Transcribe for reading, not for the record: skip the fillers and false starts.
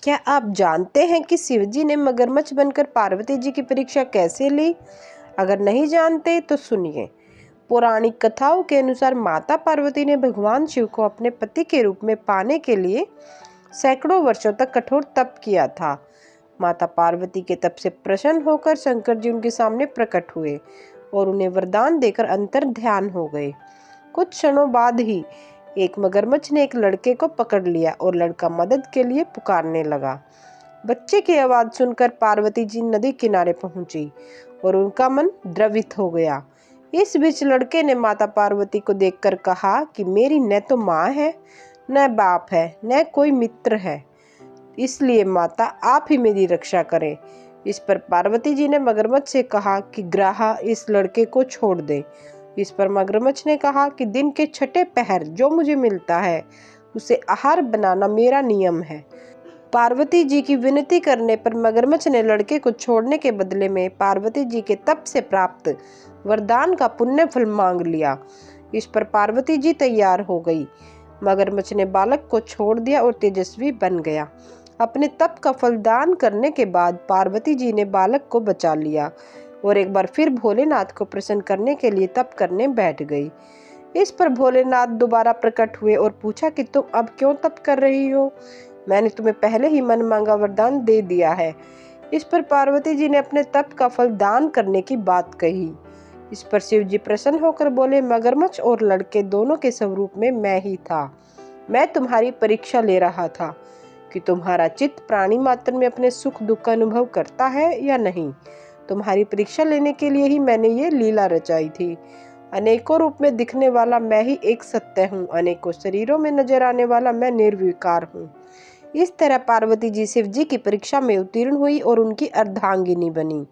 क्या आप जानते हैं कि शिवजी ने मगरमच्छ बनकर पार्वती जी की परीक्षा कैसे ली? अगर नहीं जानते तो सुनिए। पौराणिक कथाओं के अनुसार माता पार्वती ने भगवान शिव को अपने पति के रूप में पाने के लिए सैकड़ों वर्षों तक कठोर तप किया था। माता पार्वती के तप से प्रसन्न होकर शंकर जी उनके सामने प्रकट हुए और उन्हें वरदान देकर अंतर ध्यान हो गए। कुछ क्षणों बाद ही एक मगरमच्छ ने एक लड़के को पकड़ लिया और लड़का मदद के लिए पुकारने लगा। बच्चे की आवाज सुनकर पार्वती जी नदी किनारे पहुंची और उनका मन द्रवित हो गया। इस बीच लड़के ने माता पार्वती को देखकर कहा कि मेरी न तो माँ है, न बाप है, न कोई मित्र है, इसलिए माता आप ही मेरी रक्षा करें। इस पर पार्वती जी ने मगरमच्छ से कहा कि ग्राहा इस लड़के को छोड़ दे। इस पर मगरमच्छ ने कहा कि दिन के छठे पहर जो मुझे मिलता है उसे आहार बनाना मेरा नियम है। पार्वती जी की विनती करने पर मगरमच्छ ने लड़के को छोड़ने के बदले में पार्वती जी के तप से प्राप्त वरदान का पुण्य फल मांग लिया। इस पर पार्वती जी तैयार हो गई। मगरमच्छ ने बालक को छोड़ दिया और तेजस्वी बन गया। अपने तप का फल दान करने के बाद पार्वती जी ने बालक को बचा लिया और एक बार फिर भोलेनाथ को प्रसन्न करने के लिए तप करने बैठ गई। इस पर भोलेनाथ दोबारा प्रकट हुए और पूछा कि तुम अब क्यों तप कर रही हो? मैंने तुम्हें पहले ही मन मांगा वरदान दे दिया है। इस पर पार्वती जी ने अपने तप का फल दान करने की बात कही। इस पर शिव जी प्रसन्न होकर बोले, मगरमच्छ और लड़के दोनों के स्वरूप में मैं ही था। मैं तुम्हारी परीक्षा ले रहा था कि तुम्हारा चित्त प्राणी मात्र में अपने सुख दुख का अनुभव करता है या नहीं। तुम्हारी परीक्षा लेने के लिए ही मैंने ये लीला रचाई थी। अनेकों रूप में दिखने वाला मैं ही एक सत्य हूँ, अनेकों शरीरों में नजर आने वाला मैं निर्विकार हूँ। इस तरह पार्वती जी शिव जी की परीक्षा में उत्तीर्ण हुई और उनकी अर्धांगिनी बनी।